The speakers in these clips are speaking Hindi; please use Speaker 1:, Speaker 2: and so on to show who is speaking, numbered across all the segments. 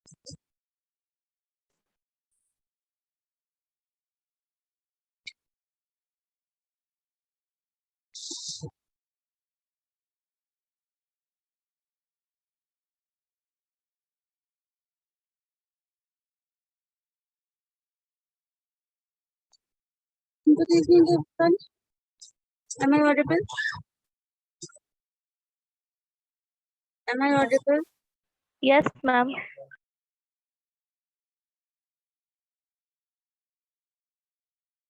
Speaker 1: Good evening, everyone. Am I audible? Am I audible?
Speaker 2: Yes, ma'am.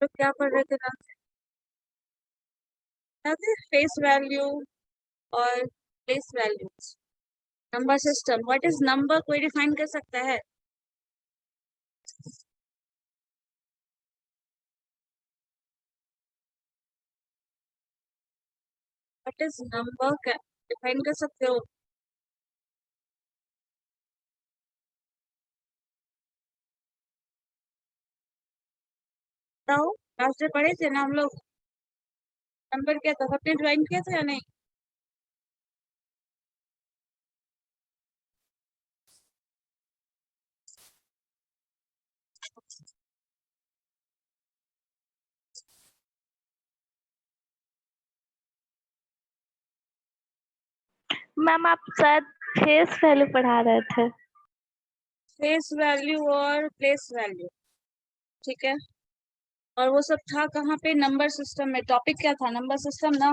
Speaker 1: तो क्या पढ़ रहे थे ना फेस वैल्यू और place value. Number system, what is number, कोई डिफाइन कर सकता है? व्हाट इज नंबर, डिफाइन कर सकते हो? बताओ, लास्ट डे पढ़े थे ना हम लोग। नंबर क्या था, सबने ज्वाइन किया था या नहीं?
Speaker 2: मैम आप शायद फेस वैल्यू पढ़ा रहे थे।
Speaker 1: फेस वैल्यू और प्लेस वैल्यू, ठीक है। और वो सब था कहाँ पे? नंबर सिस्टम में। टॉपिक क्या था? नंबर सिस्टम ना,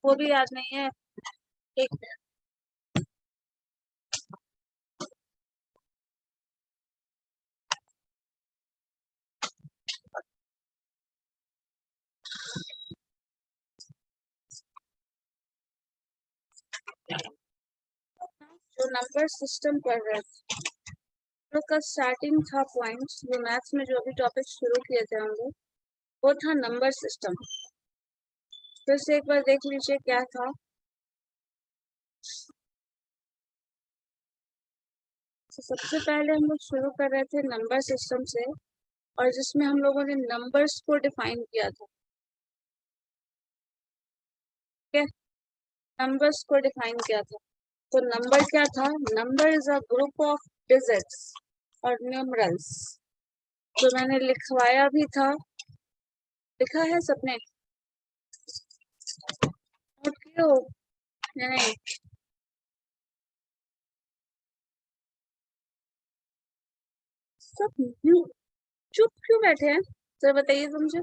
Speaker 1: वो भी याद नहीं है। एक जो नंबर सिस्टम पढ़ रहे थे, लोग का स्टार्टिंग था पॉइंट, जो मैथ्स में जो अभी टॉपिक शुरू किए थे हम लोग, वो था नंबर सिस्टम। फिर से एक बार देख लीजिए क्या था। तो सबसे पहले हम लोग शुरू कर रहे थे नंबर सिस्टम से, और जिसमें हम लोगों ने नंबर्स को डिफाइन किया था। ठीक है, नंबर्स को डिफाइन किया था। तो नंबर क्या था? Number is a group of digits और न्यूमरल्स। जो मैंने लिखवाया भी था, लिखा है सबने? नोट किए हो या नहीं? सब चुप क्यों बैठे हैं, सर बताइए तो मुझे।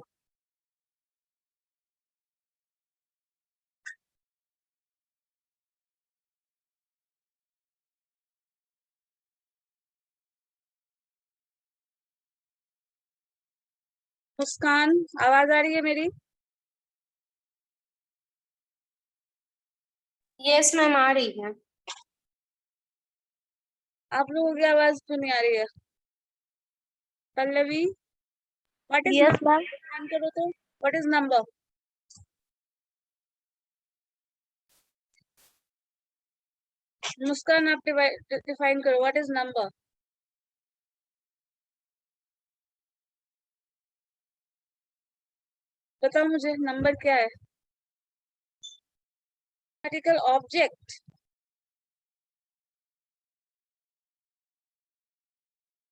Speaker 1: मुस्कान, आवाज आ रही है मेरी?
Speaker 3: यस मैम, आ रही है।
Speaker 1: आप लोगों की आवाज क्यों नहीं आ रही है? Pallavi, what is
Speaker 2: yes ma'am.
Speaker 1: Define करो तो, व्हाट इज नंबर? मुस्कान, आप डिफाइन करो, व्हाट इज नंबर? बताओ मुझे, नंबर क्या है? Mathematical object.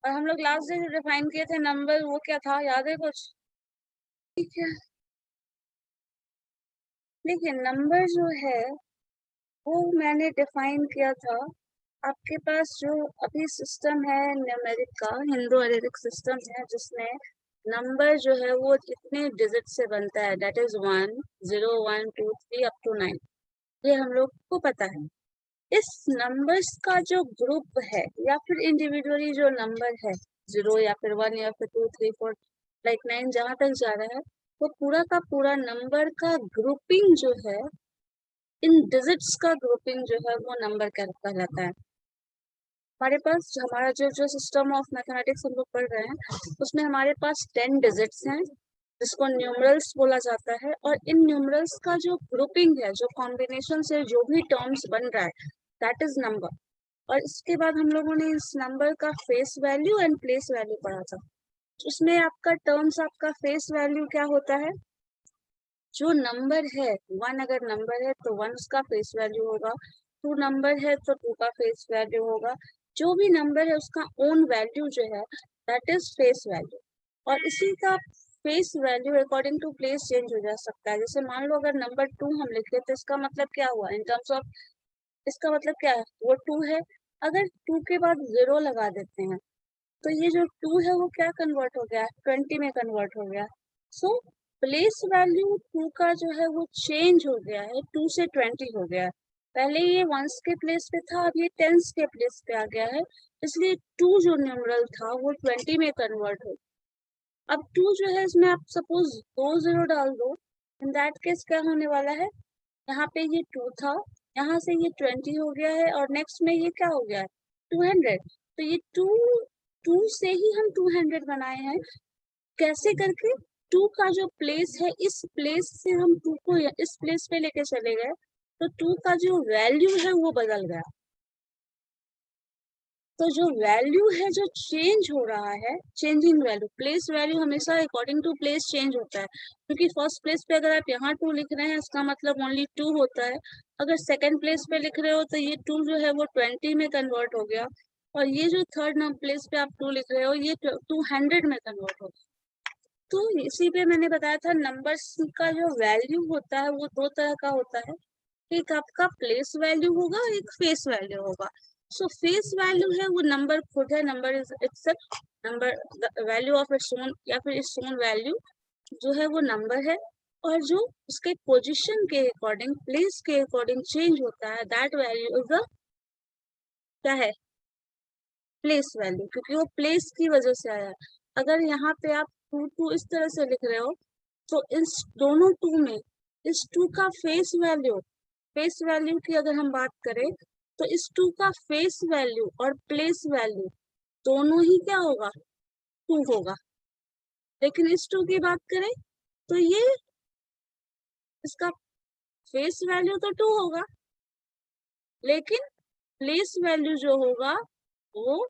Speaker 1: और हम लोग लास्ट डे जो डिफाइन किए थे नंबर, वो क्या था, याद है कुछ? ठीक है, देखिए नंबर जो है वो मैंने डिफाइन किया था। आपके पास जो अभी सिस्टम है न्यूमेरिक का, हिंदू अरेबिक सिस्टम है, जिसमें नंबर जो है वो इतने डिजिट से बनता है, दैट इज 1 0 1 2 3 अप टू 9। ये हम लोग को पता है। इस नंबर्स का जो ग्रुप है, या फिर इंडिविजुअली जो नंबर है, 0 या फिर 1 या फिर 2 3 4 लाइक 9 जहां तक जा रहा है, वो पूरा का पूरा नंबर का ग्रुपिंग जो है, इन डिजिट्स का ग्रुपिंग जो है वो नंबर कहलाता है। हमारे पास जो हमारा जो सिस्टम ऑफ मैथमेटिक्स हम लोग पढ़ रहे हैं, उसमें हमारे पास 10 डिजिट्स हैं, जिसको न्यूमरल्स बोला जाता है। और इन न्यूमरल्स का जो ग्रुपिंग है, जो कॉम्बिनेशन से जो भी टर्म्स बन रहा है, दैट इज नंबर। और इसके बाद हम लोगों ने इस नंबर का face value and place value पढ़ा था। उसमें आपका टर्म्स, आपका फेस वैल्यू क्या होता है? जो नंबर है, 1 अगर नंबर है तो 1 उसका फेस वैल्यू होगा। टू नंबर है तो टू का फेस वैल्यू होगा, जो भी नंबर है उसका ओन वैल्यू जो है दैट इज फेस वैल्यू। और इसी का face value according to place change हो जा सकता है। जैसे मान लो अगर नंबर 2 हम लिखे तो इसका मतलब क्या हुआ इन टर्म्स ऑफ, इसका मतलब क्या है, वो 2 है। अगर 2 के बाद 0 लगा देते हैं तो ये जो 2 है वो क्या कन्वर्ट हो गया, 20 में कन्वर्ट हो गया। सो प्लेस वैल्यू 2 का जो है वो चेंज हो गया है, 2 से 20 हो गया है। पहले ये वंस के प्लेस पे था, अब ये टेंस के प्लेस पे आ गया है, इसलिए 2 जो न्यूमरल था वो 20 में कन्वर्ट हो। अब 2 जो है इसमें आप सपोज 2 0 डाल दो, इन दैट केस क्या होने वाला है, यहाँ पे ये 2 था, यहाँ से ये 20 हो गया है और नेक्स्ट में ये क्या हो गया है 200। तो ये 2 से ही हम 200 बनाए हैं। कैसे करके, 2 का जो प्लेस है इस प्लेस से हम 2 को इस प्लेस पे लेके चले गए, तो 2 का जो वैल्यू है वो बदल गया। तो जो वैल्यू है जो चेंज हो रहा है, चेंजिंग वैल्यू, प्लेस वैल्यू हमेशा अकॉर्डिंग टू प्लेस चेंज होता है, क्योंकि फर्स्ट प्लेस पे अगर आप यहाँ 2 लिख रहे हैं इसका मतलब ओनली 2 होता है। अगर सेकंड प्लेस पे लिख रहे हो तो ये 2 जो है वो 20 में कन्वर्ट हो गया, और ये जो थर्ड प्लेस पे आप 2 लिख रहे हो ये 200 में कन्वर्ट हो गया। तो इसी पे मैंने बताया था नंबर्स का जो वैल्यू होता है वो 2 तरह का होता है, एक आपका प्लेस वैल्यू होगा, एक फेस वैल्यू होगा। सो फेस वैल्यू है वो नंबर खुद है, number is itself, number value of its own या फिर इट्स ओन वैल्यू जो है वो नंबर है, और जो उसके पोजीशन के अकॉर्डिंग, प्लेस के अकॉर्डिंग चेंज होता है, दैट वैल्यू इज द क्या है, प्लेस वैल्यू, क्योंकि वो प्लेस की वजह से आया है। अगर यहाँ पे आप 2 2 इस तरह से लिख रहे हो तो इस दोनों 2 में इस 2 का फेस वैल्यू की अगर हम बात करें तो इस 2 का फेस वैल्यू और प्लेस वैल्यू दोनों ही क्या होगा, 2 होगा। लेकिन इस 2 की बात करें तो ये इसका फेस वैल्यू तो 2 होगा, लेकिन प्लेस वैल्यू जो होगा वो,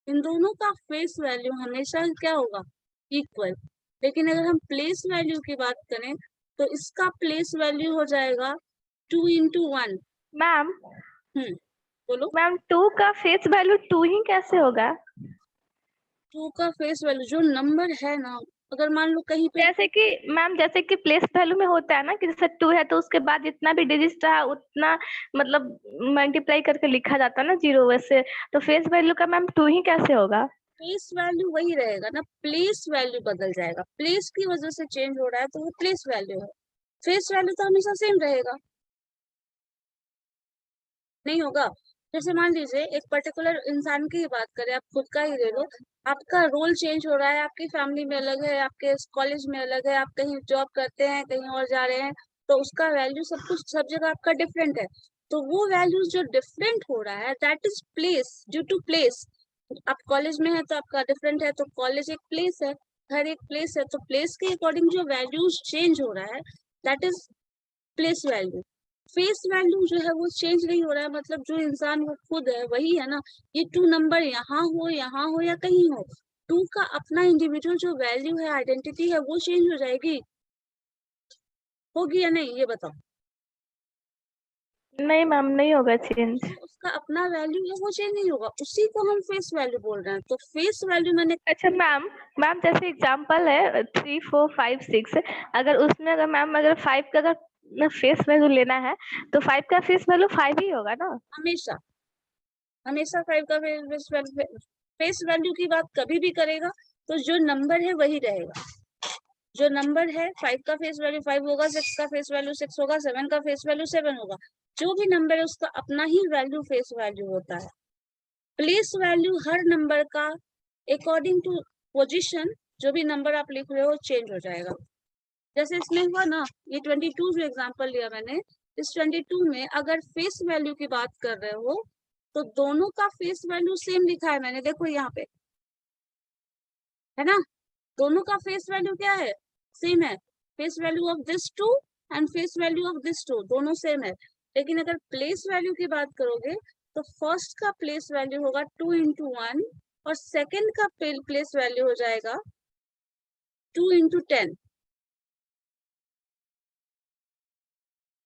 Speaker 1: इन दोनों का फेस वैल्यू हमेशा क्या होगा, इक्वल। लेकिन अगर हम प्लेस वैल्यू की बात करें तो इसका प्लेस वैल्यू हो जाएगा 2 into 1।
Speaker 2: मैम
Speaker 1: बोलो।
Speaker 2: मैम 2 का फेस वैल्यू 2 ही कैसे होगा?
Speaker 1: 2 का फेस वैल्यू जो नंबर है ना, अगर मान लो कहीं पे
Speaker 2: जैसे कि मैम जैसे कि प्लेस वैल्यू में होता है ना कि जैसे 2 है तो उसके बाद जितना भी डिजिट रहा उतना मतलब मल्टीप्लाई करके लिखा जाता है ना 0, वैसे तो फेस वैल्यू का मैम 2 ही कैसे होगा?
Speaker 1: फेस वैल्यू वही रहेगा ना, प्लेस वैल्यू बदल जाएगा, प्लेस की वजह से चेंज हो रहा है तो वो प्लेस वैल्यू है, फेस वैल्यू तो हमेशा सेम रहेगा, नहीं होगा। जैसे मान लीजिए एक पर्टिकुलर इंसान की ही बात करें, आप खुद का ही ले लो, आपका रोल चेंज हो रहा है, आपकी फैमिली में अलग है, आपके कॉलेज में अलग है, आप कहीं जॉब करते हैं, कहीं और जा रहे हैं, तो उसका वैल्यू सब कुछ सब जगह आपका डिफरेंट है। तो वो वैल्यू जो डिफरेंट हो रहा है that is place, due to place. आप कॉलेज में है तो आपका डिफरेंट है, तो कॉलेज एक प्लेस है, घर एक प्लेस है, तो प्लेस के अकॉर्डिंग जो वैल्यूज चेंज हो रहा है that is place value. Face value जो है वो चेंज नहीं हो रहा है, मतलब जो इंसान वो खुद है वही है ना। ये 2 नंबर यहाँ हो या कहीं हो, 2 का अपना इंडिविजुअल जो वैल्यू है, आइडेंटिटी है, वो चेंज हो जाएगी, होगी या नहीं ये बताओ।
Speaker 2: नहीं मैम नहीं होगा चेंज।
Speaker 1: जो उसका अपना वैल्यू है वो चेंज नहीं होगा, उसी को हम फेस वैल्यू बोल रहे हैं। तो फेस वैल्यू मैंने
Speaker 2: अच्छा मैम, मैम जैसे एग्जांपल है 3 4 5 6, अगर उसमें अगर मैम अगर 5 का अगर फेस वैल्यू लेना है तो 5 का फेस वैल्यू 5 ही होगा ना?
Speaker 1: हमेशा हमेशा 5 का फेस वैल्यू की बात कभी भी करेगा तो जो नंबर है वही रहेगा। जो नंबर है 5 का फेस वैल्यू 5 होगा, 6 का फेस वैल्यू 6 होगा, 7 का फेस वैल्यू 7 होगा। जो भी नंबर है उसका अपना ही वैल्यू फेस वैल्यू होता है। प्लेस वैल्यू हर नंबर का अकॉर्डिंग टू पोजीशन, जो भी नंबर आप लिख रहे हो चेंज हो जाएगा। जैसे इसमें हुआ ना, ये 22 जो एग्जांपल लिया मैंने, इस 22 में अगर फेस वैल्यू की बात कर रहे हो तो दोनों का फेस वैल्यू सेम लिखा है मैंने, देखो यहाँ पे है ना, दोनों का फेस वैल्यू क्या है, सेम है। Face value of this 2 and face value of this 2 दोनों सेम है। लेकिन अगर प्लेस वैल्यू की बात करोगे तो फर्स्ट का प्लेस वैल्यू होगा 2 into 1 और सेकंड का प्लेस वैल्यू हो जाएगा 2 into 10।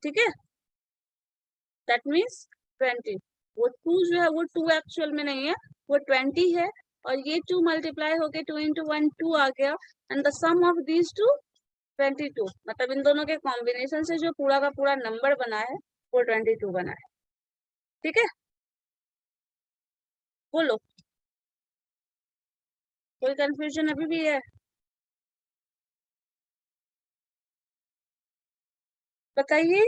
Speaker 1: ठीक है, दैट मीन्स 20। वो 2 जो है वो 2 एक्चुअल में नहीं है, वो 20 है, और ये 2 मल्टीप्लाई होके 2 into 1 2 आ गया, and the sum of these two 22। मतलब इन दोनों के कॉम्बिनेशन से जो पूरा का पूरा नंबर बना है वो 22 बना है। ठीक है, बोलो, कोई कंफ्यूजन अभी भी है? बताइए।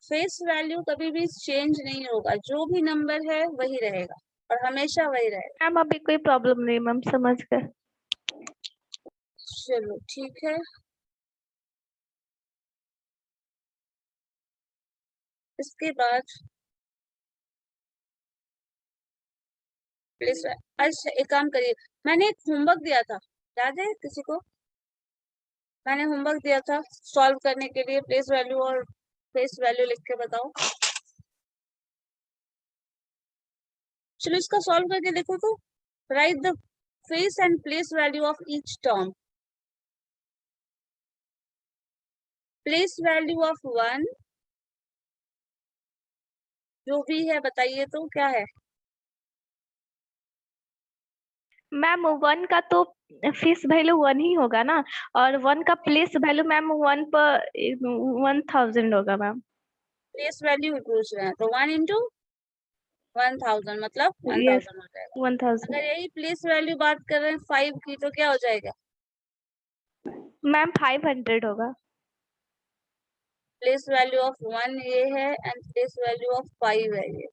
Speaker 1: फेस वैल्यू कभी भी चेंज नहीं होगा, जो भी नंबर है वही रहेगा और हमेशा वही रहेगा।
Speaker 2: मैम अभी कोई प्रॉब्लम नहीं मैम, समझ गए।
Speaker 1: चलो ठीक है, इसके बाद प्लीज, अच्छा एक काम करिए, मैंने एक होमवर्क दिया था, याद है किसी को? मैंने होमवर्क दिया था सॉल्व करने के लिए, प्लेस वैल्यू और फेस वैल्यू लिख के बताओ। चलो इसका सॉल्व करके देखो तो। Right the face and place value of each term. Place value of 1 जो भी है बताइए तो क्या है?
Speaker 2: मैम 1 का तो फेस वैल्यू 1 ही होगा ना, और 1 का प्लेस वैल्यू मैम 1 पर 1000 होगा मैम।
Speaker 1: प्लेस वैल्यू पूछ रहे हैं तो 1 into 1000 मतलब
Speaker 2: यस
Speaker 1: 1000 हो जाएगा।
Speaker 2: 1000
Speaker 1: अगर यही प्लेस वैल्यू बात कर रहे हैं 5 की तो क्या हो जाएगा?
Speaker 2: मैम 500 होगा।
Speaker 1: प्लेस वैल्यू ऑफ 1 ये है एंड प्लेस वैल्यू ऑफ 5 है ये,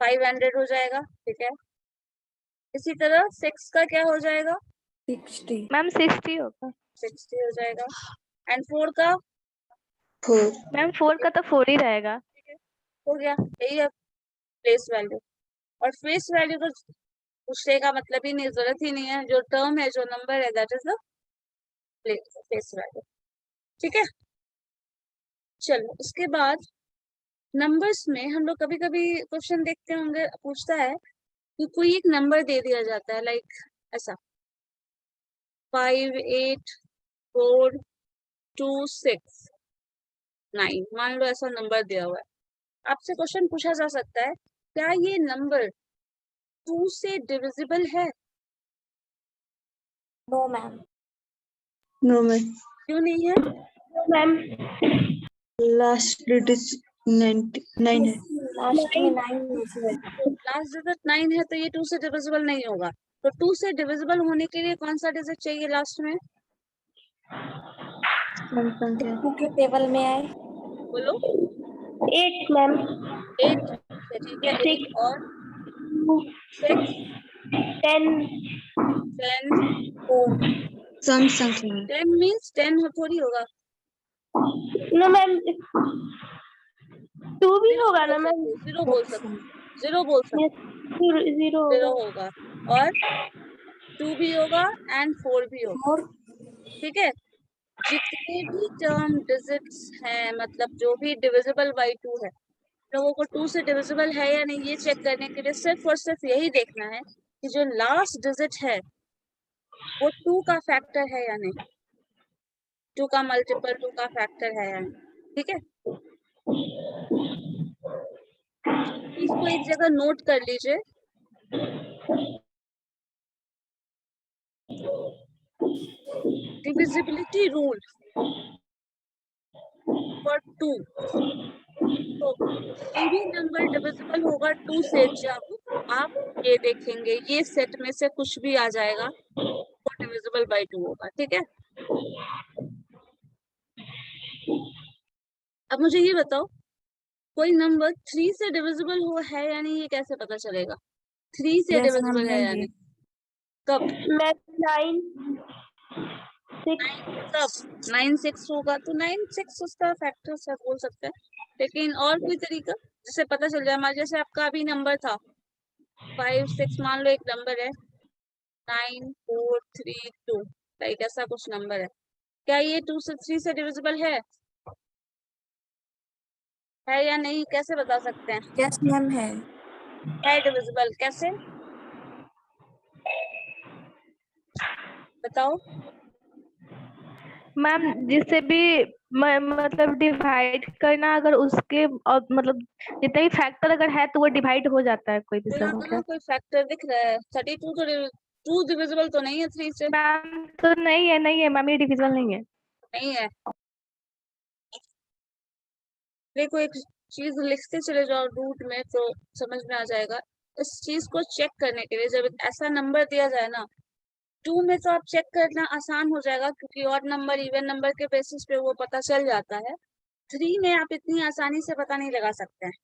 Speaker 1: 500 हो जाएगा। ठीक है, इसी तरह 6 का क्या हो जाएगा?
Speaker 4: 60
Speaker 2: मैम 60 होगा।
Speaker 1: 60 हो जाएगा। एंड 4 का?
Speaker 4: 4
Speaker 2: मैम 4 का तो 4 ही रहेगा।
Speaker 1: हो गया, यही है प्लेस वैल्यू। और फेस वैल्यू तो पूछने का मतलब ही नहीं, जरूरत ही नहीं है, जो टर्म है जो नंबर है that is the face value. ठीक है, चलो इसके बाद नंबर्स में हम लोग कभी कभी क्वेश्चन देखते होंगे, पूछता है कि कोई एक नंबर दे दिया जाता है, लाइक ऐसा 5 8 4 2 6 9, मान लो ऐसा नंबर दिया हुआ है। आपसे क्वेश्चन पूछा जा सकता है क्या ये नंबर 2 से डिविजिबल है?
Speaker 3: No ma'am.
Speaker 4: नो मैम,
Speaker 1: क्यों नहीं है?
Speaker 2: मैम
Speaker 4: लास्ट डिजिट 9 है।
Speaker 3: लास्ट में 9
Speaker 1: लास्ट डिजिट 9 है तो ये 2 से डिविजिबल नहीं होगा। तो 2 से डिविजिबल होने के लिए कौन सा डिजिट चाहिए लास्ट में?
Speaker 4: कौन संख्या?
Speaker 3: के टेबल में आए।
Speaker 1: बोलो।
Speaker 2: 8 मैम।
Speaker 1: 8, ठीक है, 8 और 6
Speaker 2: 10
Speaker 1: 10
Speaker 4: सम संख्या है।
Speaker 1: 10 मीन्स 10 थोड़ी होगा।
Speaker 2: नो मैम 2 भी होगा ना मैम।
Speaker 1: 0 बोल सकते, 0 बोल सकते,
Speaker 2: 0
Speaker 1: 0
Speaker 2: होगा।
Speaker 1: होगा और 2 भी होगा एंड 4 भी होगा। ठीक है, जितने भी टर्म डिजिट्स हैं, मतलब जो भी डिविजिबल बाई 2 है, लोगों को 2 से डिविजिबल है या नहीं ये चेक करने के लिए सिर्फ और सिर्फ यही देखना है कि जो लास्ट डिजिट है वो 2 का फैक्टर है या नहीं, 2 का मल्टीपल 2 का फैक्टर है या नहीं। ठीक है, इसको एक जगह नोट कर लीजिए। डिविजिबिलिटी रूल फॉर 2, तो कोई भी नंबर डिविजिबल होगा 2 से जब आप ये देखेंगे ये सेट में से कुछ भी आ जाएगा वो डिविजिबल बाय 2 होगा। ठीक है, अब मुझे ये बताओ कोई नंबर 3 से डिविजिबल हो है या नहीं, ये कैसे पता चलेगा 3 से डिविजिबल है या नहीं? कब?
Speaker 2: मैम 9 6
Speaker 1: कब 9 6 होगा तो 9 6 उसका फैक्टर से बोल सकते हैं, लेकिन और कोई तरीका जिससे पता चल जाए? मान जैसे आपका अभी नंबर था 5 6, मान लो एक नंबर है 9 4 3 2, लाइक ऐसा कुछ नंबर है, क्या ये 2 से 3 से डिविजिबल है या नहीं, कैसे बता सकते हैं?
Speaker 4: यस मैम है।
Speaker 1: डिविजिबल कैसे बताओ?
Speaker 2: मैम जिससे भी मतलब डिवाइड करना अगर उसके और मतलब जितने भी फैक्टर अगर है तो वो डिवाइड हो जाता है कोई भी
Speaker 1: तो यहाँ
Speaker 2: संख्या।
Speaker 1: कोई फैक्टर दिख रहा है? 32 तो 2 डिविजिबल तो नहीं है 3 से?
Speaker 2: मैम तो नहीं है मैम, ये डिविजिबल नहीं है।
Speaker 1: नहीं है। देखो एक चीज लिखते चले जाओ रूट में तो समझ में आ जाएगा। इस चीज को चेक करने के लिए जब ऐसा नंबर दिया जाए ना, 2 में तो आप चेक करना आसान हो जाएगा क्योंकि ऑड नंबर इवन नंबर के बेसिस पे वो पता चल जाता है। 3 में आप इतनी आसानी से पता नहीं लगा सकते हैं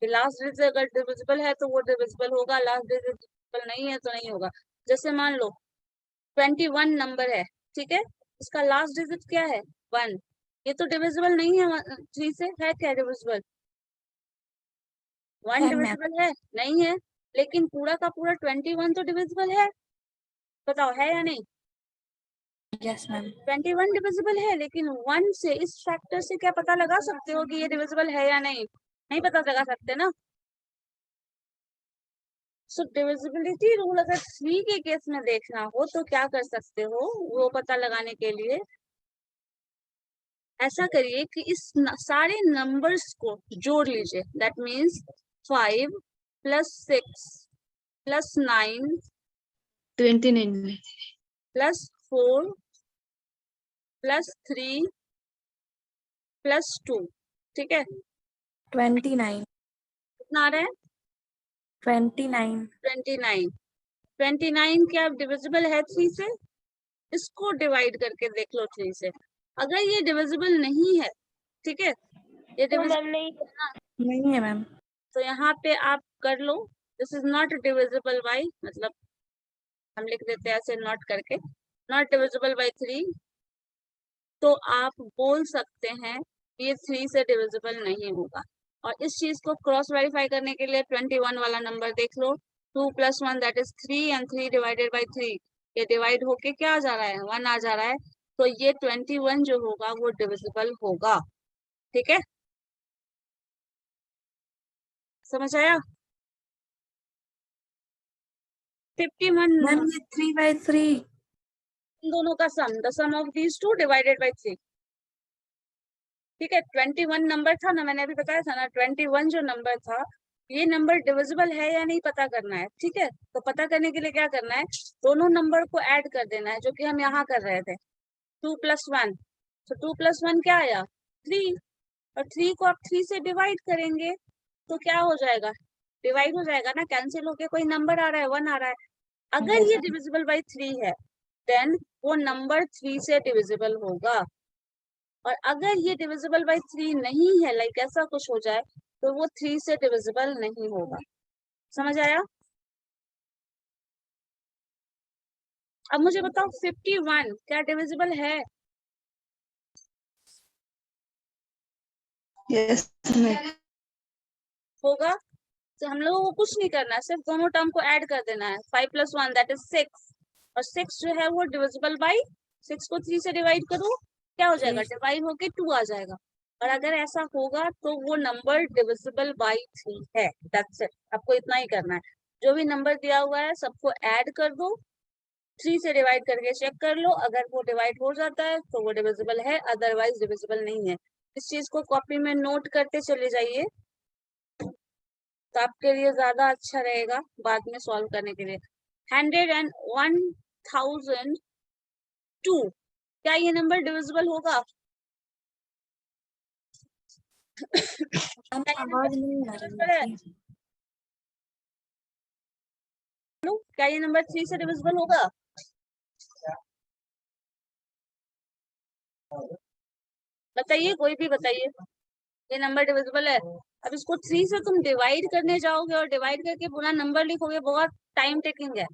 Speaker 1: कि लास्ट डिजिट अगर डिविजिबल है तो वो डिविजिबल होगा, लास्ट डिजिट डिविजिबल नहीं है तो नहीं होगा। जैसे मान लो 21 नंबर है, ठीक है, इसका लास्ट डिजिट क्या है? 1। ये तो डिविजिबल नहीं है 3 से, है क्या डिविजिबल? 1
Speaker 3: है मैम।
Speaker 1: डिविजिबल है? नहीं है। लेकिन पूरा का पूरा 21 तो डिविजिबल है। बताओ है या नहीं?
Speaker 3: Yes ma'am.
Speaker 1: 21 डिविजिबल है, लेकिन 1 से इस फैक्टर से क्या पता लगा सकते हो कि ये डिविजिबल है या नहीं? नहीं पता लगा सकते ना। सो डिविजिबिलिटी रूल अगर 3 के केस में देखना हो तो क्या कर सकते हो वो पता लगाने के लिए? ऐसा करिए कि इस सारे नंबर्स को जोड़ लीजिए। दैट मीन्स 5 + 6 + 9
Speaker 4: 29
Speaker 1: + 4 + 3 + 2, ठीक है?
Speaker 3: 29
Speaker 1: कितना आ रहा है?
Speaker 3: 29
Speaker 1: 29। 29 क्या डिविजिबल है 3 से? इसको डिवाइड करके देख लो 3 से। अगर ये डिविजिबल नहीं है, ठीक है, ये डिविजिबल
Speaker 3: नहीं है मैम।
Speaker 1: तो यहाँ पे आप कर लो this is not divisible by, मतलब हम लिख देते हैं ऐसे नॉट करके, नॉट डिविजिबल बाय 3। तो आप बोल सकते हैं ये 3 से डिविजिबल नहीं होगा। और इस चीज को क्रॉस वेरीफाई करने के लिए 21 वाला नंबर देख लो। 2 + 1 that is 3 and 3 divided by 3, ये डिवाइड होके क्या आ जा रहा है? 1 आ जा रहा है। तो ये 21 जो होगा वो डिविजिबल होगा, ठीक है? समझ आया? 51
Speaker 3: मैम ये 3/3।
Speaker 1: इन दोनों का sum, the sum of these two divided by 3, ठीक है? 21 नंबर था ना, मैंने अभी बताया था ना, 21 जो नंबर था ये नंबर डिविजिबल है या नहीं पता करना है, ठीक है? तो पता करने के लिए क्या करना है? दोनों नंबर को ऐड कर देना है, जो कि हम यहाँ कर रहे थे। 2 + 1, तो 2 + 1 क्या आया? 3। और 3 को आप 3 से डिवाइड करेंगे तो क्या हो जाएगा? डिवाइड हो जाएगा ना, कैंसिल होके कोई नंबर आ रहा है, 1 आ रहा है। अगर
Speaker 3: Yes,
Speaker 1: ये
Speaker 3: ma'am.
Speaker 1: डिविजिबल बाय 3 है देन वो नंबर 3 से डिविजिबल होगा। और अगर ये डिविजिबल बाय 3 नहीं है, लाइक ऐसा कुछ हो जाए, तो वो 3 से डिविजिबल नहीं होगा। समझ आया? अब मुझे बताओ 51 क्या डिविजिबल है?
Speaker 4: Yes ma'am.
Speaker 1: होगा। तो हम लोगों को कुछ नहीं करना है, सिर्फ दोनों टर्म को ऐड कर देना है। 5 + 1 दैट इज 6, और 6 जो है वो डिविजिबल बाय 6 को 3 से डिवाइड करो, क्या हो जाएगा?
Speaker 3: 3.
Speaker 1: डिवाइड होके 2 आ जाएगा। और अगर ऐसा होगा तो वो नंबर डिविजिबल बाय 3 है। दैट्स इट, आपको इतना ही करना है। जो भी नंबर दिया हुआ है सबको ऐड कर दो, 3 से डिवाइड करके चेक कर लो, अगर वो डिवाइड हो जाता है तो वो डिविजिबल है, अदरवाइज डिविजिबल नहीं है। इस चीज को कॉपी में नोट करते चले जाइए तो आपके लिए ज्यादा अच्छा रहेगा बाद में सॉल्व करने के लिए। 100 and 1002 क्या ये नंबर डिविजिबल होगा?
Speaker 3: मैम
Speaker 1: क्या ये नंबर
Speaker 3: आवाज नहीं आ
Speaker 1: डिविजिबल है?
Speaker 3: रही है।
Speaker 1: क्या ये नंबर 3 से डिविजिबल होगा? बताइए, कोई भी बताइए, ये नंबर डिविजिबल है? अब इसको 3 से तुम डिवाइड करने जाओगे और डिवाइड करके पूरा नंबर लिखोगे, बहुत टाइम टेकिंग है।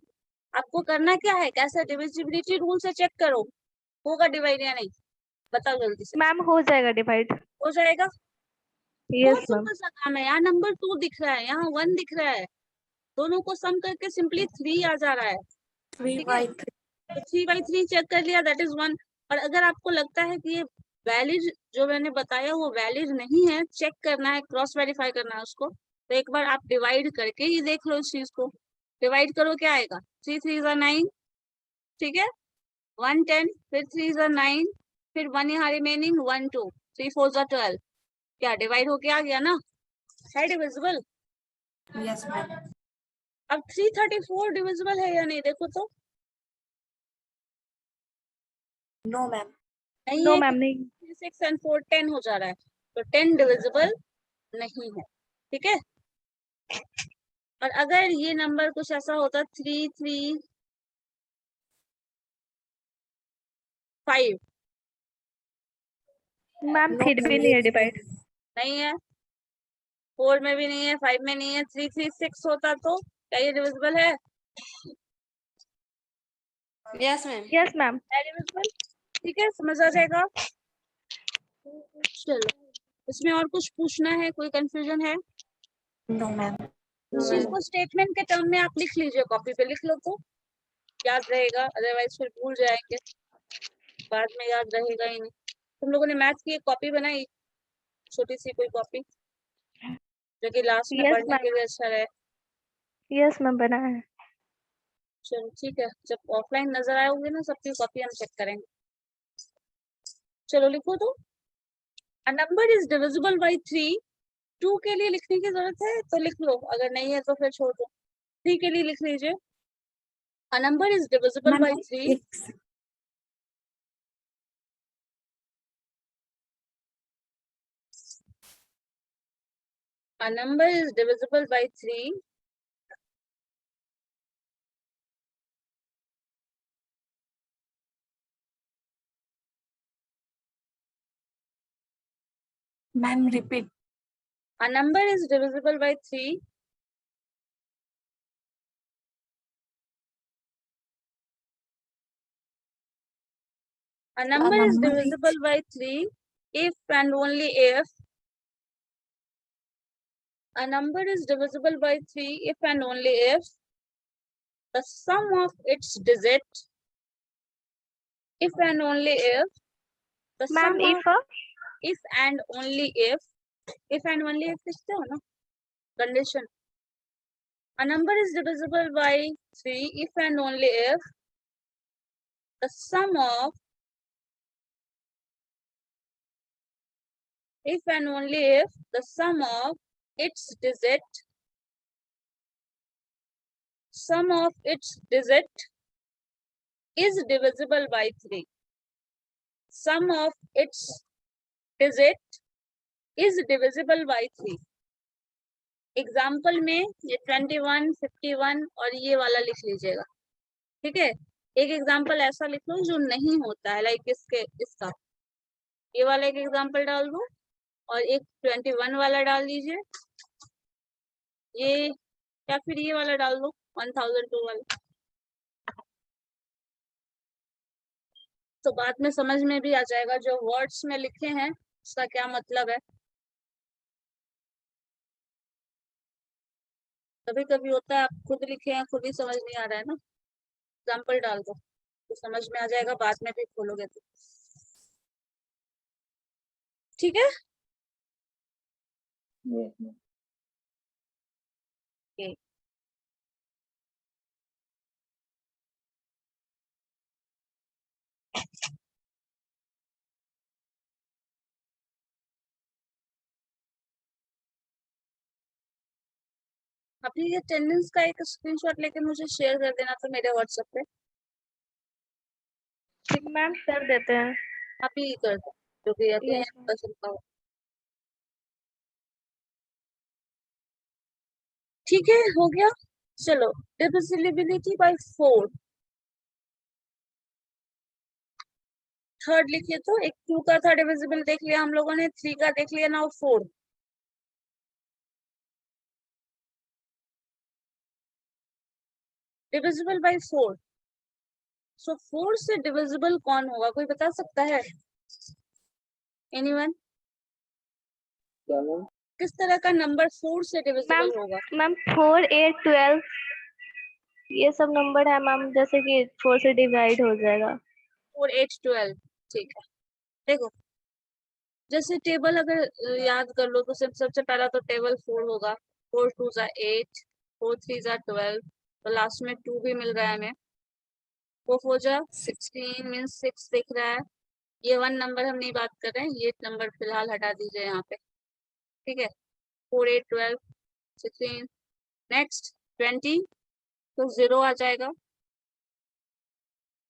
Speaker 1: आपको करना क्या है? कैसे डिविजिबिलिटी रूल से चेक करो होगा डिवाइड या नहीं, बताओ जल्दी से।
Speaker 2: मैम हो जाएगा डिवाइड।
Speaker 1: हो जाएगा। बहुत
Speaker 2: यस मैम।
Speaker 1: सिंपल सा काम है। यहाँ नंबर 2 दिख रहा है, यहाँ 1 दिख रहा है, दोनों को सम करके सिंपली 3 आ जा रहा है, ठीक है?
Speaker 3: 3/3।
Speaker 1: तो 3/3 चेक कर लिया, दैट इज 1। और अगर आपको लगता है कि ये वैलिड जो मैंने बताया वो वैलिड नहीं है, चेक करना है, क्रॉस वेरीफाई करना है उसको, तो एक बार आप डिवाइड करके ही देख लो इस चीज को। डिवाइड करो, क्या आएगा? 3 3 = 9, ठीक है? 1 10, फिर 3 = 9, फिर 1 यहाँ रिमेनिंग 1 2, 3 4 जा 12, क्या डिवाइड होके आ गया ना, है डिविजिबल।
Speaker 3: Yes ma'am.
Speaker 1: अब 334 डिविजिबल है या नहीं, देखो तो।
Speaker 3: No ma'am.
Speaker 1: नहीं
Speaker 2: नो
Speaker 1: है,
Speaker 2: मैम नहीं।
Speaker 1: 6 and 4 10 हो जा रहा है, तो 10 डिविजिबल नहीं है, ठीक है। और अगर ये नंबर कुछ ऐसा होता 3 3 5,
Speaker 2: मैम
Speaker 3: नो
Speaker 2: फिर
Speaker 3: मैम,
Speaker 2: भी नहीं
Speaker 3: ये
Speaker 2: है डिवाइड।
Speaker 1: नहीं है, 4 में भी नहीं है, 5 में नहीं है, 3 3 6 होता तो क्या ये डिविजिबल है?
Speaker 3: Yes ma'am.
Speaker 2: Yes ma'am.
Speaker 1: है डिविजिबल, ठीक है, समझ आ जाएगा। चलो, इसमें और कुछ पूछना है, कोई कंफ्यूजन है?
Speaker 3: No ma'am.
Speaker 1: इस चीज को स्टेटमेंट के टर्म में आप लिख लीजिए, कॉपी पे लिख लो तो याद रहेगा, अदरवाइज फिर भूल जाएंगे, बाद में याद रहेगा ही नहीं। तुम लोगों ने मैथ की एक कॉपी बनाई, छोटी सी कोई कॉपी, जो कि लास्ट में
Speaker 2: यस
Speaker 1: पढ़ने
Speaker 2: मैम।
Speaker 1: के लिए अच्छा रहे।
Speaker 2: यस मैम बना है।
Speaker 1: चलो ठीक है, जब ऑफलाइन नजर आए ना सबकी कॉपी, हम चेक करेंगे। चलो लिखो तो, अ नंबर इज डिविजिबल बाय 3। 2 के लिए लिखने की जरूरत है तो लिख लो, अगर नहीं है तो फिर छोड़ दो। 3 के लिए लिख लीजिए, a number is divisible
Speaker 3: ma'am
Speaker 1: by 3। A number is divisible by 3
Speaker 3: ma'am repeat.
Speaker 1: a number is divisible by 3 a number is divisible by 3 if and only if a number is divisible by 3 if and only if the sum of its digit, if and only if the
Speaker 2: ma'am
Speaker 1: sum of,
Speaker 2: if
Speaker 1: if and only if and only if लिखते हो ना condition, a number is divisible by 3 if and only if the sum of, if and only if the sum of its digit, sum of its digit is divisible by 3. Sum of its digit is divisible by 3. Example में ये 21, 51 और ये वाला लिख लीजिएगा, ठीक है। एक एग्जाम्पल ऐसा लिख लो जो नहीं होता है, लाइक इसका ये वाला एक एग्जाम्पल डाल दो, और एक 21 वाला डाल दीजिए, ये या फिर ये वाला डाल दो 1002 वाला, तो बाद में समझ में भी आ जाएगा जो वर्ड्स में लिखे हैं उसका क्या मतलब है। कभी कभी होता है आप खुद लिखे हैं, खुद ही समझ नहीं आ रहा है ना, एग्जाम्पल डाल दो तो समझ में आ जाएगा, बाद में भी खोलोगे तो, ठीक है। Okay. अभी ये अटेंडेंस का एक स्क्रीनशॉट लेके मुझे शेयर कर देना तो मेरे व्हाट्सएप पे,
Speaker 2: मैम कर देते हैं।
Speaker 1: अभी कर दो जो भी अभी
Speaker 2: यस मैम।
Speaker 1: पसंद का हो, ठीक है, हो गया। चलो, डिविजिबिलिटी बाय 4, थर्ड लिखिए तो, एक 2 का था डिविजिबल देख लिया हम लोगों ने, 3 का देख लिया, नाउ 4। डिविजिबल बाय 4, सो 4 से डिविजिबल कौन होगा, कोई बता सकता है? एनीवन? किस तरह का नंबर 4 से डिविजिबल होगा?
Speaker 2: मैम 4 8 12 ये सब नंबर है मैम, जैसे कि 4 से डिवाइड हो जाएगा।
Speaker 1: 4 8 12, ठीक है। देखो, जैसे टेबल अगर याद कर लो तो सबसे पहला तो टेबल 4 होगा, 4 2 जा 8, 4 3 जा 12, तो लास्ट में 2 भी मिल रहा है हमें, 4 4 जा 16 मीन्स 6 दिख रहा है, ये 1 नंबर हम नहीं बात कर रहे हैं, ये नंबर फिलहाल हटा दीजिए यहाँ पे, ठीक है। 4, 8, 12, 16, नेक्स्ट 20, तो 0 आ जाएगा।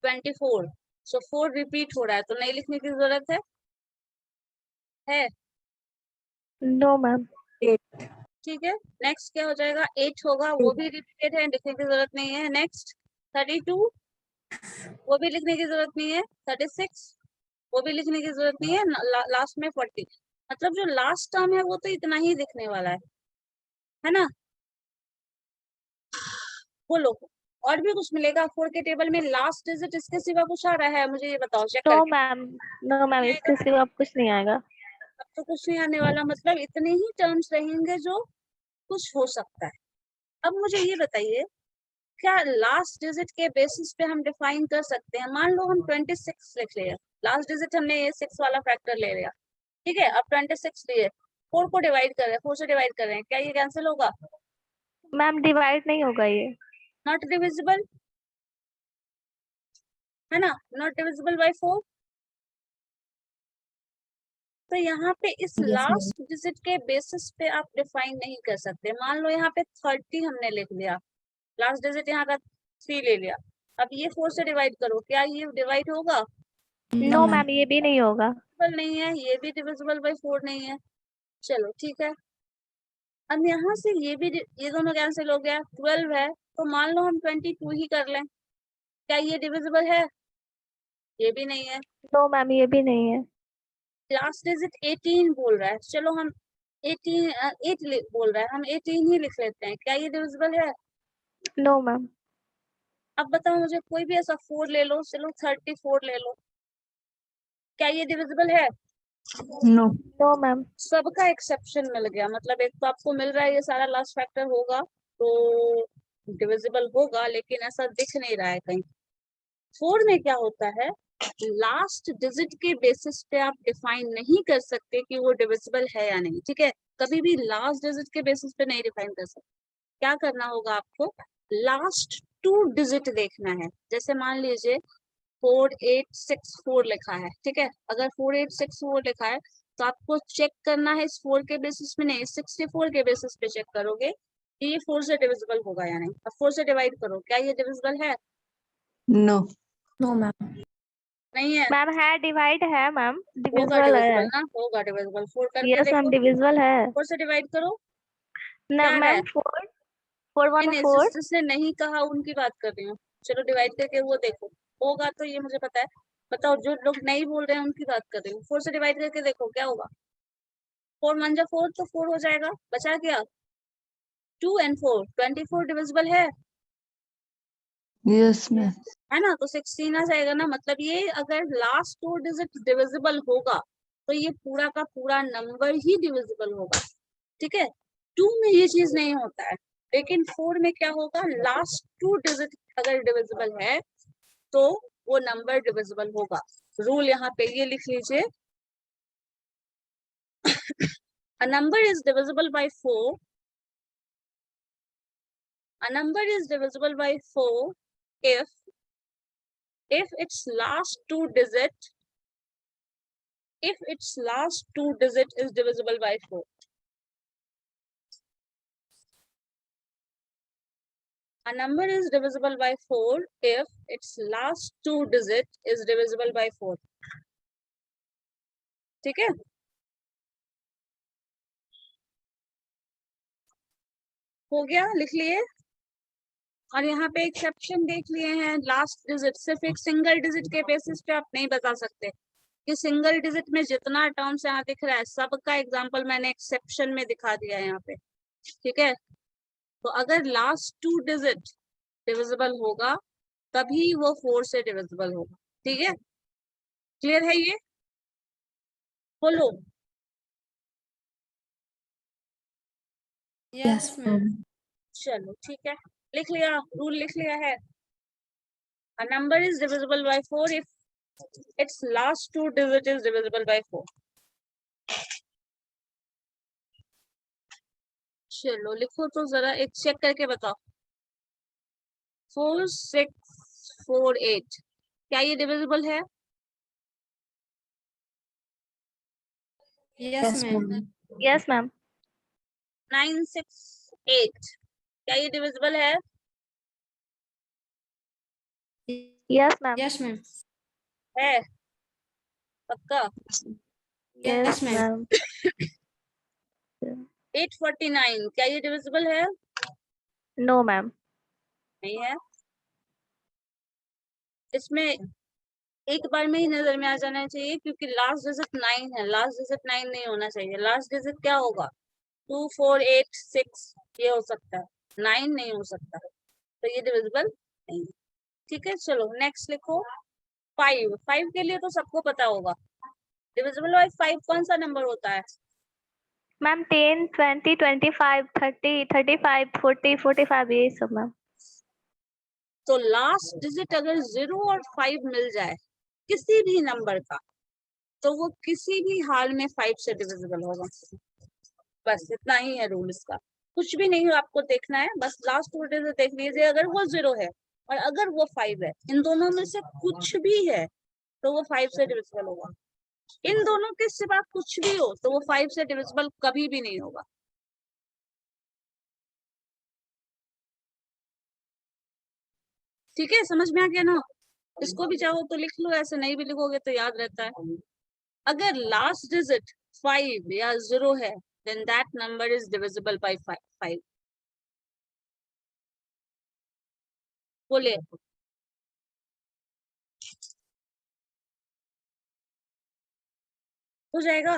Speaker 1: 24, सो 4 रिपीट हो रहा है तो नहीं लिखने की जरूरत है?
Speaker 2: No ma'am.
Speaker 1: ठीक है। नेक्स्ट क्या हो जाएगा? 8 होगा, वो भी रिपीटेड है, लिखने की जरूरत नहीं है। नेक्स्ट 32, वो भी लिखने की जरूरत नहीं है। 36, वो भी लिखने की जरूरत नहीं है। लास्ट में 40, मतलब जो लास्ट टर्म है वो तो इतना ही दिखने वाला है ना। बोलो, और भी कुछ मिलेगा? 4 के टेबल में लास्ट डिजिट इसके सिवा कुछ आ रहा है? मुझे ये बताओ चेक
Speaker 2: नो
Speaker 1: करके।
Speaker 2: मैम, नो मैम,
Speaker 1: नहीं
Speaker 2: इसके
Speaker 1: आएगा?
Speaker 2: सिवा अब कुछ नहीं आएगा।
Speaker 1: अब तो कुछ नहीं आने वाला, मतलब इतने ही टर्म्स रहेंगे जो कुछ हो सकता है। अब मुझे ये बताइए, क्या लास्ट डिजिट के बेसिस पे हम डिफाइन कर सकते हैं? मान लो हम 26 लिख लिया, लास्ट डिजिट हमने ये 6 वाला फैक्टर ले लिया, ठीक है। अब 26 लिए, 4 को डिवाइड कर रहे हैं, 4 से डिवाइड कर रहे हैं, क्या ये कैंसिल होगा?
Speaker 2: मैम डिवाइड नहीं होगा ये।
Speaker 1: नॉट डिविजिबल, है ना, नॉट डिविजिबल बाय 4। तो यहाँ पे इस लास्ट डिजिट के बेसिस पे आप डिफाइन नहीं कर सकते। मान लो यहाँ पे 30 हमने लिख लिया, लास्ट डिजिट यहाँ का 3 ले लिया, अब ये 4 से डिवाइड करो, क्या ये डिवाइड होगा?
Speaker 2: नो मैम, ये भी नहीं होगा।
Speaker 1: डिविजिबल नहीं है, ये भी डिविजिबल बाय 4 नहीं है। चलो ठीक है। अब यहाँ से ये भी, ये दोनों कैंसिल हो गया। 12 है, तो मान लो हम 22 ही कर लें, क्या ये डिविजिबल है? ये भी नहीं है।
Speaker 2: नो मैम, ये भी नहीं है।
Speaker 1: लास्ट डिजिट 18 बोल रहा है, चलो हम 8 बोल रहा है, हम 18 ही लिख लेते हैं, क्या ये डिविजिबल है?
Speaker 2: No ma'am.
Speaker 1: अब बताओ मुझे, कोई भी ऐसा 4 ले लो, चलो 34 ले लो, क्या ये डिविजिबल है?
Speaker 4: No.
Speaker 2: No ma'am.
Speaker 1: सबका एक्सेप्शन मिल गया, मतलब एक तो आपको मिल रहा है ये सारा लास्ट फैक्टर होगा तो डिविजिबल होगा, लेकिन ऐसा दिख नहीं रहा है कहीं। 4 में क्या होता है, लास्ट डिजिट के बेसिस पे आप डिफाइन नहीं कर सकते कि वो डिविजिबल है या नहीं, ठीक है। कभी भी लास्ट डिजिट के बेसिस पे नहीं डिफाइन कर सकते। क्या करना होगा आपको? लास्ट 2 डिजिट देखना है। जैसे मान लीजिए 4864 लिखा है, ठीक है। अगर 4864 लिखा है तो आपको चेक करना है इस 4 के बेसिस पे नहीं, 64 के बेसिस पे चेक करोगे कि ये 4 से डिविजिबल होगा या नहीं। अब 4 से डिवाइड करो, क्या ये डिविजिबल है?
Speaker 4: No.
Speaker 3: No, ma'am.
Speaker 1: नहीं है।
Speaker 2: मैम है, डिवाइड है मैम,
Speaker 1: होगा
Speaker 2: डिविजिबल
Speaker 1: डिविजिबल
Speaker 2: है।
Speaker 1: ना, होगा डिविजिबल। 4 करके
Speaker 2: यस मैम,
Speaker 1: देखो,
Speaker 2: डिविजिबल है।
Speaker 1: 4 से डिवाइड करो,
Speaker 2: ना
Speaker 1: क्या है?
Speaker 2: मैम, 4 4
Speaker 1: नहीं
Speaker 2: 1
Speaker 1: नहीं,
Speaker 2: 4।
Speaker 1: जिसने नहीं कहा उनकी बात कर रही हूँ। चलो डिवाइड करके वो देखो, होगा तो ये मुझे पता है। बताओ, जो लोग नहीं बोल रहे हैं उनकी बात कर रही हूँ। 4 से डिवाइड करके देखो क्या होगा। 4 1 जा 4, तो 4 हो जाएगा, बचा क्या? 2 and 4, 24 डिविजिबल है
Speaker 4: Yes, ma'am.
Speaker 1: है ना। तो 16 आ जाएगा ना, मतलब ये अगर लास्ट 2 डिजिट डिविजिबल होगा तो ये पूरा का पूरा नंबर ही डिविजिबल होगा, ठीक है। 2 में ये चीज नहीं होता है, लेकिन 4 में क्या होगा, लास्ट 2 डिजिट अगर डिविजिबल है तो वो नंबर डिविजिबल होगा। रूल यहाँ पे ये लिख लीजिए, a number is divisible by 4, a number is divisible by 4 if its last 2 digit is divisible by 4. A number is divisible by 4 if its last 2 digit is divisible by 4. ठीक है। हो गया, लिख लिए। और यहाँ पे एक्सेप्शन देख लिए हैं, लास्ट डिजिट सिर्फ एक सिंगल डिजिट के बेसिस पे आप नहीं बता सकते कि सिंगल डिजिट में जितना टर्म्स यहाँ दिख रहा है सबका एग्जांपल मैंने एक्सेप्शन में दिखा दिया है यहाँ पे, ठीक है। तो अगर लास्ट 2 डिजिट डिविजिबल होगा तभी वो 4 से डिविजिबल होगा, ठीक है। क्लियर है ये? बोलो।
Speaker 3: Yes, ma'am.
Speaker 1: चलो ठीक है, लिख लिया, रूल लिख लिया है। A number is divisible by 4 if its last 2 digit is divisible by 4. चलो लिखो तो जरा, एक चेक करके बताओ। 4 6 4 8, क्या ये डिविजिबल है?
Speaker 3: Yes, ma'am.
Speaker 2: Yes, ma'am.
Speaker 1: 968 क्या ये डिविजिबल है?
Speaker 2: Yes, ma'am.
Speaker 3: Yes, ma'am.
Speaker 1: है पक्का?
Speaker 3: Yes, ma'am.
Speaker 1: 849 क्या ये डिविजिबल है?
Speaker 2: No, ma'am.
Speaker 1: नहीं है। इसमें एक बार में ही नजर में आ जाना चाहिए क्योंकि लास्ट डिजिट 9 है, लास्ट डिजिट 9 नहीं होना चाहिए। लास्ट डिजिट क्या होगा? 2 4 8 6 ये हो सकता है, 9 नहीं हो सकता, तो ये डिविजिबल नहीं है। ठीक है, चलो नेक्स्ट लिखो 5। 5 के लिए तो सबको पता होगा डिविजिबल बाय 5 कौन सा नंबर होता है?
Speaker 2: Ma'am, 10, 20, 25, 30, 35, 40, 45 यही सब मैम।
Speaker 1: तो लास्ट डिजिट अगर 0 और 5 मिल जाए किसी भी नंबर का, तो वो किसी भी हाल में 5 से डिविजिबल होगा। बस इतना ही है रूल इसका, कुछ भी नहीं आपको देखना है, बस लास्ट 2 डिजिट देख लीजिए। अगर वो 0 है और अगर वो 5 है, इन दोनों में से कुछ भी है तो वो 5 से डिविजिबल होगा। इन दोनों के सिवा कुछ भी हो तो वो 5 से डिविजिबल कभी भी नहीं होगा। ठीक है, समझ में आ गया ना? इसको भी चाहो तो लिख लो, ऐसे नहीं भी लिखोगे तो याद रहता है। अगर लास्ट डिजिट 5 या 0 है then that number is divisible by 5। बोले हो जाएगा।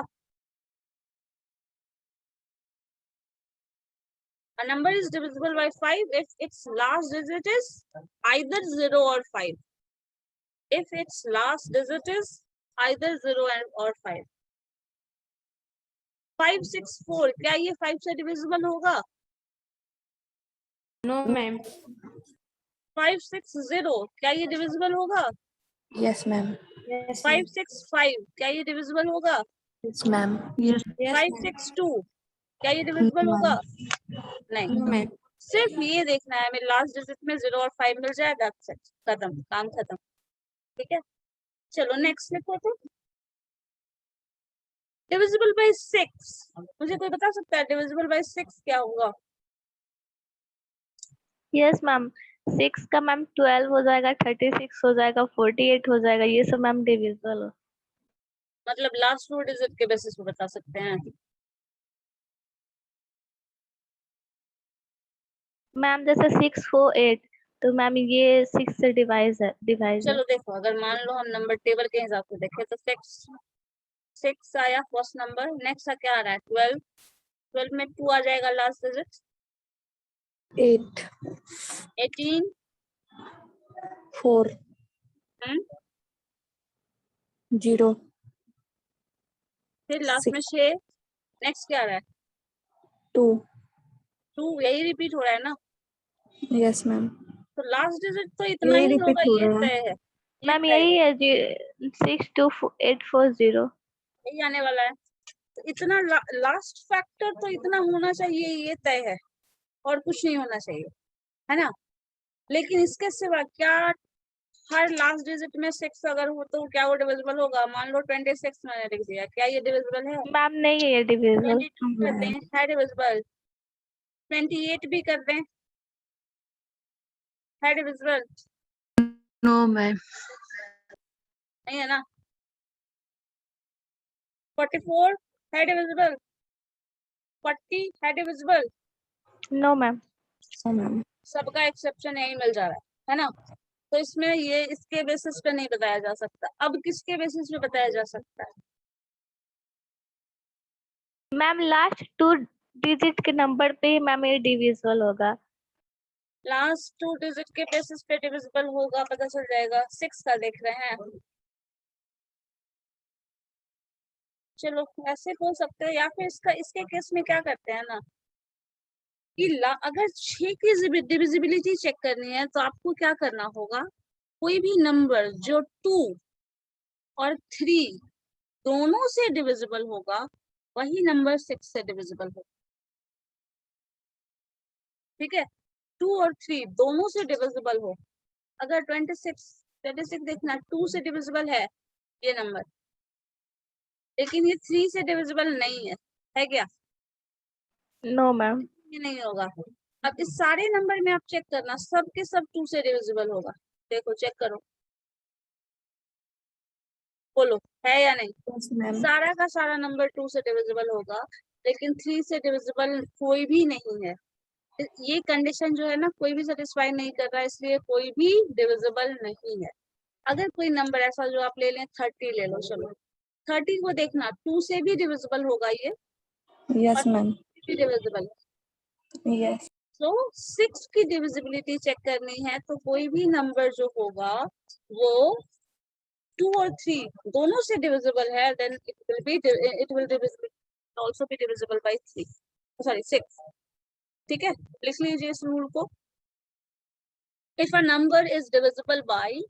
Speaker 1: A number is divisible by 5 if its last digit is either 0 or 5। If its last digit is either 0 or 5। 564 क्या ये 5 से डिविजिबल होगा?
Speaker 3: No, ma'am.
Speaker 1: 560 क्या ये डिविजिबल होगा?
Speaker 3: Yes, ma'am. Yes, ma'am.
Speaker 1: 565 क्या ये डिविजिबल होगा?
Speaker 3: Yes, ma'am.
Speaker 4: Yes.
Speaker 1: 562 क्या ये डिविजिबल होगा? नहीं।
Speaker 3: No, ma'am.
Speaker 1: सिर्फ ये देखना है हमें लास्ट डिजिट में 0 और 5 मिल जाए, दैट्स इट, खत्म, काम खत्म। ठीक है, चलो नेक्स्ट लिखो। तो डिविजिबल बाय 6, मुझे कोई बता सकता है डिविजिबल बाय 6 क्या होगा?
Speaker 2: Yes, ma'am. 6 का मैम 12 हो जाएगा, 36 हो जाएगा, 48 हो जाएगा, ये सब मैम डिविजिबल हो।
Speaker 1: मतलब लास्ट 2 डिजिट के बेसिस पे बता सकते हैं।
Speaker 2: मैम जैसे 6 4 8 तो मैम ये 6 से डिवाइड है।
Speaker 1: चलो देखो, अगर मान लो हम नंबर टेबल के हिसाब से देखें तो 6 आया फर्स्ट नंबर, नेक्स्ट क्या आ रहा है? 12। 12 में 2 आ जाएगा लास्ट डिजिट।
Speaker 3: 8,
Speaker 1: 18।
Speaker 3: 4, 0,
Speaker 1: फिर लास्ट में 6। नेक्स्ट क्या आ रहा है?
Speaker 3: 2.
Speaker 1: 2। यही रिपीट हो रहा है ना?
Speaker 3: Yes, ma'am.
Speaker 1: तो लास्ट डिजिट तो इतना
Speaker 3: यही
Speaker 1: ही
Speaker 3: repeat
Speaker 1: होगा,
Speaker 3: हो
Speaker 1: ये
Speaker 3: रहा है।
Speaker 1: तय है।
Speaker 2: मैम यही है जी, 62840।
Speaker 1: यही आने वाला है। तो इतना लास्ट फैक्टर तो इतना होना चाहिए, ये तय है, और कुछ नहीं होना चाहिए, है ना? लेकिन इसके सिवा क्या हर लास्ट डिजिट में 6 अगर हो तो क्या वो डिविजिबल होगा? मान लो 26 मैंने लिख दिया, क्या ये डिविजिबल है?
Speaker 2: मैम नहीं है ये डिविजिबल।
Speaker 1: 22 कर दें, है डिविजिबल। 28 भी कर दें, है डिविजिबल?
Speaker 4: No, ma'am.
Speaker 1: नहीं है ना? 44 है डिविजिबल? 40 है divisible?
Speaker 2: No ma'am.
Speaker 3: No, ma'am.
Speaker 1: सबका एक्सेप्शन यही मिल जा रहा है ना? तो इसमें ये इसके बेसिस पे नहीं बताया जा सकता। अब किसके बेसिस पे बताया जा सकता है?
Speaker 2: मैम लास्ट 2 डिजिट के नंबर पे मैम ये डिविजिबल होगा।
Speaker 1: लास्ट 2 डिजिट के बेसिस पे डिविजिबल होगा, पता चल जाएगा। 6 का देख रहे हैं, चलो ऐसे हो सकते हैं, या फिर इसके केस में क्या करते हैं ना कि अगर 6 की डिविजिबिलिटी चेक करनी है तो आपको क्या करना होगा? कोई भी नंबर जो 2 और 3 दोनों से डिविजिबल होगा वही नंबर 6 से डिविजिबल होगा। ठीक है, 2 और 3 दोनों से डिविजिबल हो। अगर 26 देखना 2 से डिविजिबल है ये नंबर, लेकिन ये 3 से डिविजिबल नहीं है क्या?
Speaker 2: No ma'am.
Speaker 1: ये नहीं होगा। अब इस सारे नंबर में आप चेक करना, सब के सब 2 से डिविजिबल होगा। देखो चेक करो, बोलो है या नहीं?
Speaker 3: Yes, ma'am.
Speaker 1: सारा का सारा नंबर 2 से डिविजिबल होगा, लेकिन 3 से डिविजिबल कोई भी नहीं है। ये कंडीशन जो है ना, कोई भी सेटिस्फाई नहीं कर रहा है, इसलिए कोई भी डिविजिबल नहीं है। अगर कोई नंबर ऐसा जो आप ले लें, 30 ले लो, चलो 30 को देखना 2 से भी डिविजिबल होगा ये,
Speaker 3: Yes,
Speaker 1: और
Speaker 3: ma'am.
Speaker 1: भी डिविजिबल।
Speaker 3: Yes.
Speaker 1: तो 6 की डिविजिबिलिटी चेक करनी है, तो कोई भी नंबर जो होगा वो 2 और 3 दोनों से डिविजिबल है, then it will also be divisible by 3, sorry 6। ठीक है, लिख लीजिए इस रूल को। If a number is divisible by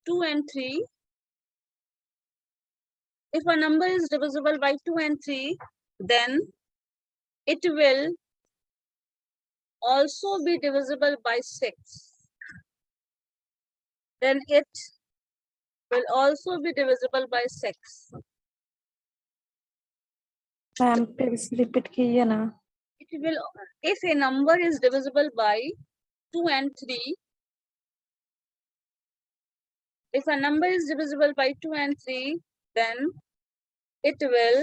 Speaker 1: 2 and 3, if a number is divisible by 2 and 3, then it will also be divisible by 6. Then it will also be divisible by 6.
Speaker 3: Ma'am, please repeat कीजिए ना.
Speaker 1: It will, if a number is divisible by 2 and 3, if a number is divisible by 2 and 3, then it will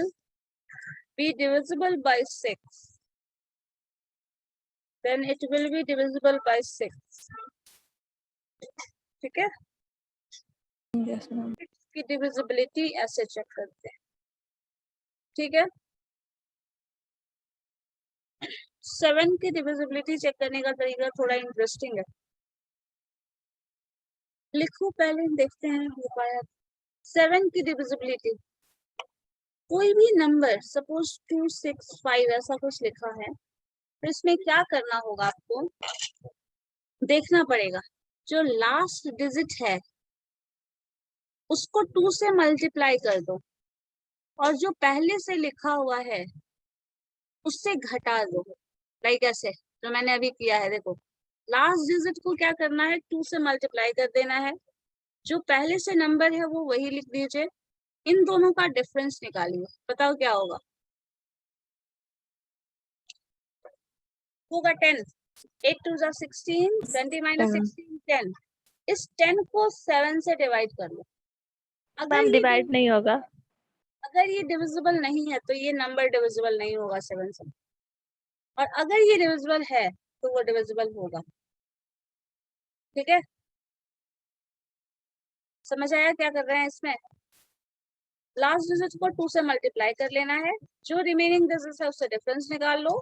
Speaker 1: be divisible by 6. Then it will be divisible by 6. ठीक है,
Speaker 3: Yes, ma'am.
Speaker 1: इसकी डिविजिबिलिटी ऐसे चेक करते हैं। ठीक है, 7 की डिविजिबिलिटी चेक करने का तरीका थोड़ा इंटरेस्टिंग है। लिखो पहले, देखते हैं हो पाया। 7 की डिविजिबिलिटी, कोई भी नंबर सपोज 2, 6, 5 ऐसा कुछ लिखा है, तो इसमें क्या करना होगा, आपको देखना पड़ेगा जो लास्ट डिजिट है उसको 2 से मल्टीप्लाई कर दो, और जो पहले से लिखा हुआ है उससे घटा दो। लाइक ऐसे जो मैंने अभी किया है, देखो लास्ट डिजिट को क्या करना है, 2 से मल्टीप्लाई कर देना है, जो पहले से नंबर है वो वही लिख दीजिए, इन दोनों का डिफरेंस निकालिए, बताओ क्या होगा। होगा 10, 8 2 जा 16, 20 minus 16 10। इस 10 को 7 से डिवाइड कर लो।
Speaker 2: मैम डिवाइड नहीं होगा।
Speaker 1: अगर ये डिविजिबल नहीं है तो ये नंबर डिविजिबल नहीं होगा 7 से, और अगर ये डिविजिबल है तो वो डिविजिबल होगा। ठीक है, समझ आया क्या कर रहे हैं इसमें? लास्ट डिजिट को 2 से मल्टीप्लाई कर लेना है, जो रिमेनिंग डिजिट है उससे डिफरेंस निकाल लो,